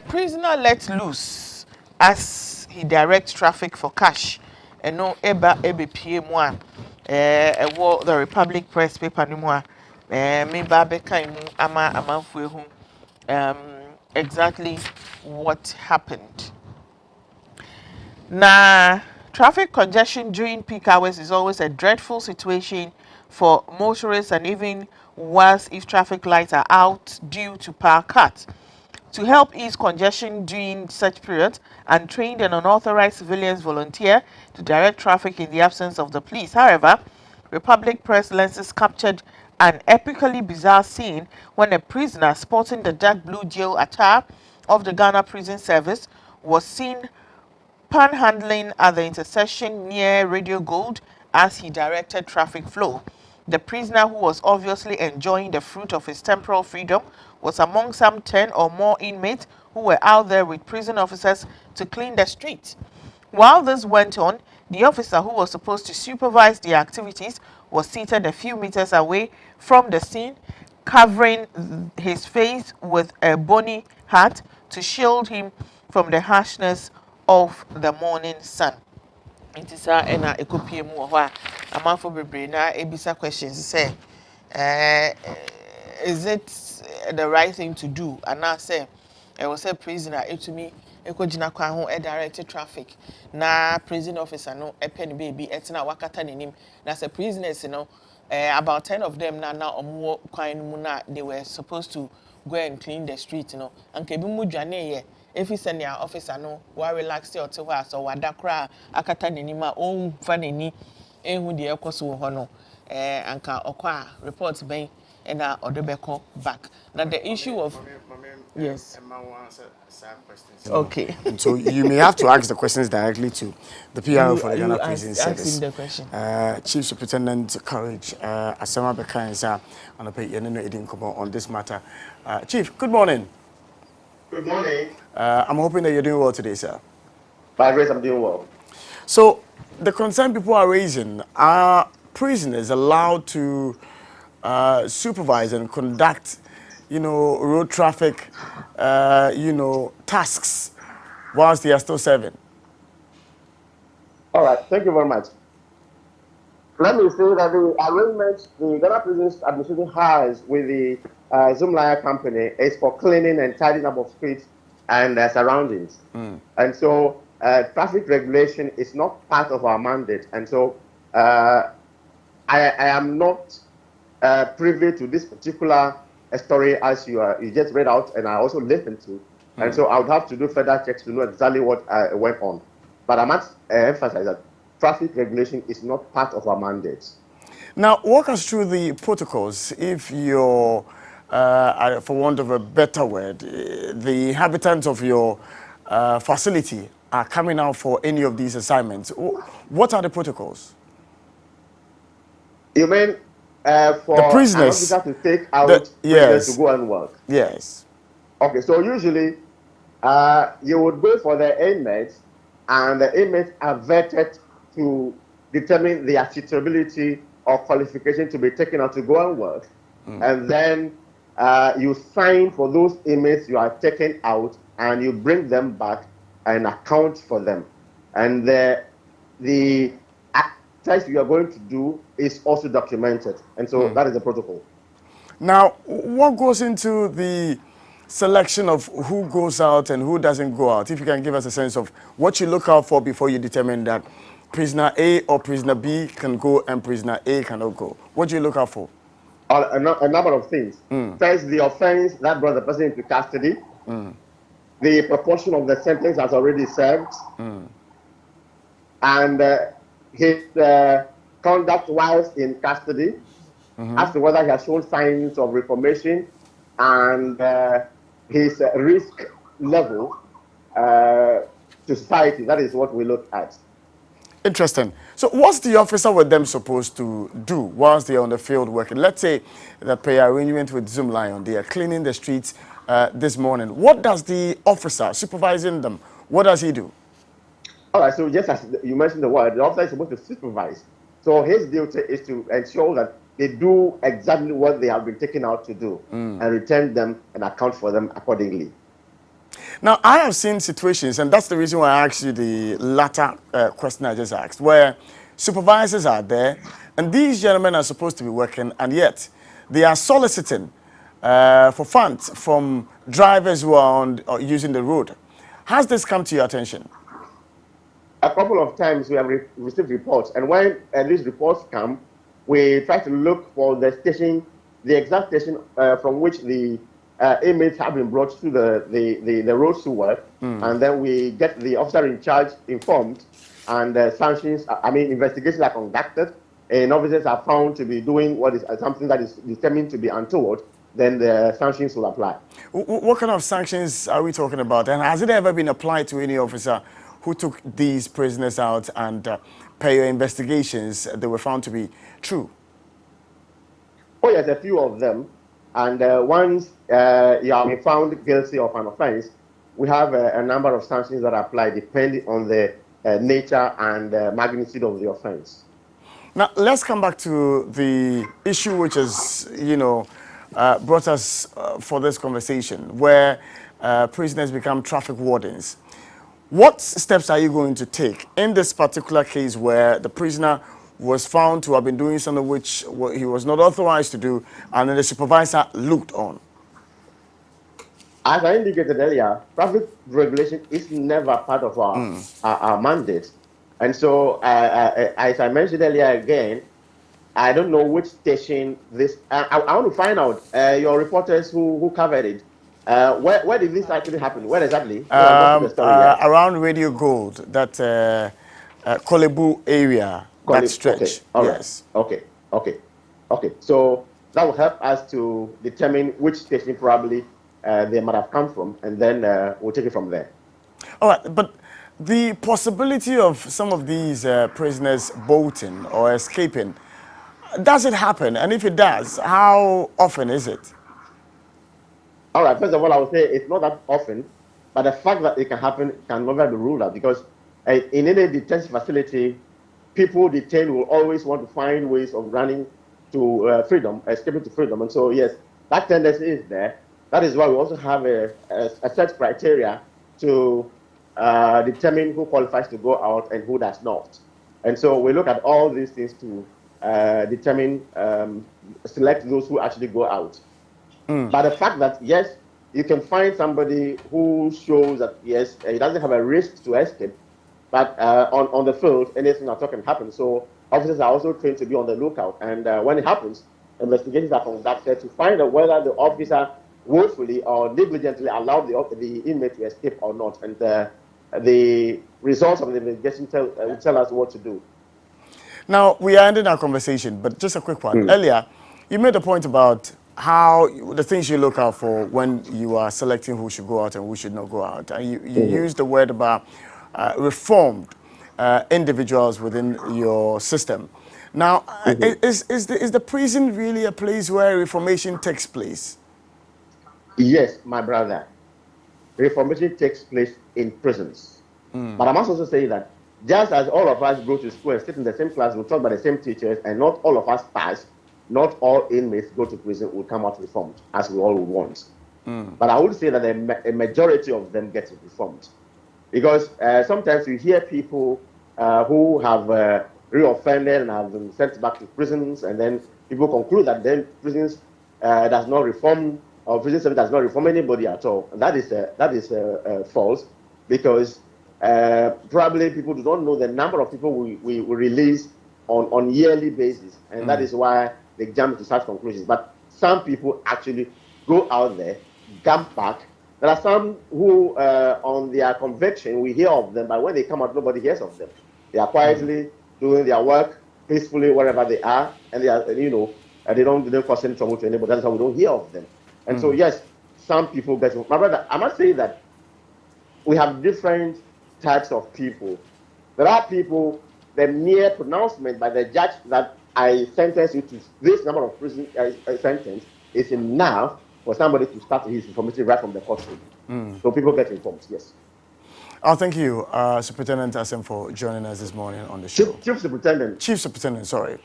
Prisoner let loose as he directs traffic for cash. And no eba PM1. The Republic Press paper no more. Me babe kind ama hu um exactly what happened. Now, traffic congestion during peak hours is always a dreadful situation for motorists, and even worse if traffic lights are out due to power cuts. To help ease congestion during such periods, untrained and unauthorized civilians volunteer to direct traffic in the absence of the police. However, Republic Press lenses captured an epically bizarre scene when a prisoner sporting the dark blue jail attire of the Ghana Prison Service was seen panhandling at the intersection near Radio Gold as he directed traffic flow. The prisoner, who was obviously enjoying the fruit of his temporal freedom, was among some 10 or more inmates who were out there with prison officers to clean the streets. While this went on, the officer who was supposed to supervise the activities was seated a few meters away from the scene, covering his face with a bony hat to shield him from the harshness of the morning sun. Nti saa ɛna ɛkɔpie mu wɔ hɔ a amanfo bebree na ebisa questions sɛ is it the right thing to do anaasɛ ɛwɔ sɛ prisoner etumi ɛkɔgyina kwan ho ɛdirect traffic na prison officer no ɛpɛ ne baby ɛtena wakata n'anim na sɛ prisoners no about 10 of them na ɔmo wɔ kwan no mu na they were supposed to go and clean the street no anka ebi mu dwane yɛ efi senior officer no wa relax your to her so wada kra akata n'anim a ɔmfa n'ani ehu de ɛkɔ so wɔ hɔ no anka ɔkɔ a report bɛn ɛna ɔde bɛkɔ back na the issue of yes okay And so you may have to ask the questions directly to the PR for the Ghana Prison Service. The question. Chief Superintendent Courage Asama Bekanza on this matter. Chief, good morning. Good morning. I'm hoping that you're doing well today, sir. By grace, I'm doing well. So, the concern people are raising, are prisoners allowed to supervise and conduct, road traffic, tasks whilst they are still serving? All right, thank you very much. Let me say that the arrangement the Ghana Prisons Administration has with the Zoomlion company is for cleaning and tidying up of streets and surroundings. And so traffic regulation is not part of our mandate. And so I am not privy to this particular story as you just read out, and I also listened to. And so I would have to do further checks to know exactly what went on. But I must emphasize that traffic regulation is not part of our mandate. Now, walk us through the protocols. If you're, for want of a better word, the inhabitants of your facility are coming out for any of these assignments, what are the protocols? You mean for the prisoners an officer to take out prisoners to go and work? Yes. Okay, so usually you would go for the inmates, and the inmates are vetted to determine their suitability or qualification to be taken out to go and work. And then you sign for those inmates you are taken out, and you bring them back and account for them. And the exercise you are going to do is also documented. And so that is the protocol. Now, what goes into the selection of who goes out and who doesn't go out? If you can give us a sense of what you look out for before you determine that prisoner A or prisoner B can go and prisoner A cannot go. What do you look out for? A number of things. First, the offense that brought the person into custody. The proportion of the sentence has already served. And his conduct whilst in custody, as to whether he has shown signs of reformation, and his risk level to society. That is what we look at. Interesting. So what's the officer with them supposed to do whilst they're on the field working? Let's say the pay arrangement with Zoomlion, they are cleaning the streets this morning. What does the officer supervising them, what does he do? All right, so just as you mentioned the word, the officer is supposed to supervise. So his duty is to ensure that they do exactly what they have been taken out to do and return them and account for them accordingly. Now, I have seen situations, and that's the reason why I asked you the latter question I just asked, where supervisors are there, and these gentlemen are supposed to be working, and yet they are soliciting for funds from drivers who are using the road. Has this come to your attention? A couple of times we have received reports, and when these reports come, we try to look for the station, the exact station from which the inmates have been brought to the road to work, and then we get the officer in charge informed, and sanctions, investigations are conducted, and officers are found to be doing what is something that is determined to be untoward, then the sanctions will apply. What kind of sanctions are we talking about? And has it ever been applied to any officer who took these prisoners out and per your investigations, they were found to be true? Oh, yes, a few of them. And once you are found guilty of an offense, we have a number of sanctions that apply depending on the nature and magnitude of the offense. Now, let's come back to the issue which has, brought us for this conversation, where prisoners become traffic wardens. What steps are you going to take in this particular case where the prisoner was found to have been doing something which he was not authorized to do, and then the supervisor looked on? As I indicated earlier, traffic regulation is never part of our mandate. And so, as I mentioned earlier again, I don't know which station this. I want to find out your reporters who covered it. Where did this actually happen? Where exactly? Around Radio Gold, that Kolebu area, that stretch. Okay. All right. Yes. Okay. So that will help us to determine which station probably they might have come from, and then we'll take it from there. All right, but the possibility of some of these prisoners bolting or escaping, does it happen? And if it does, how often is it? All right, first of all, I would say it's not that often, but the fact that it can happen can never be ruled out, because in any detention facility, people detained will always want to find ways of running to freedom, escaping to freedom. And so, yes, that tendency is there. That is why we also have a set criteria to determine who qualifies to go out and who does not. And so we look at all these things to determine, select those who actually go out. But the fact that, yes, you can find somebody who shows that, yes, he doesn't have a risk to escape, but on the field, anything at all can happen. So officers are also trained to be on the lookout. And when it happens, investigations are conducted to find out whether the officer willfully or negligently allowed the inmate to escape or not. And the results of the investigation will tell us what to do. Now, we are ending our conversation, but just a quick one. Earlier, you made a point about how the things you look out for when you are selecting who should go out and who should not go out. And you used the word about reformed individuals within your system. Now, is the prison really a place where reformation takes place? Yes, my brother. Reformation takes place in prisons. But I must also say that just as all of us go to school and sit in the same class, we talk by the same teachers, and not all of us pass, not all inmates go to prison will come out reformed, as we all would want. But I would say that a majority of them get reformed. Because sometimes you hear people who have reoffended and have been sent back to prisons, and then people conclude that then prisons does not reform, or prison service does not reform anybody at all. And that is false, because probably people do not know the number of people we release on yearly basis, and that is why they jump to such conclusions. But some people actually go out there, jump back. There are some who, on their conviction, we hear of them, but when they come out, nobody hears of them. They are quietly doing their work peacefully wherever they are, and they are, they don't cause any trouble to anybody. That's how we don't hear of them. And so, yes, some people get. My brother, I must say that we have different types of people. There are people, the mere pronouncement by the judge that I sentence you to this number of prison sentence is enough for somebody to start his information right from the courtroom. So people get informed, yes. Oh, thank you, Superintendent Asem, for joining us this morning on the show. Chief Superintendent. Chief Superintendent, sorry.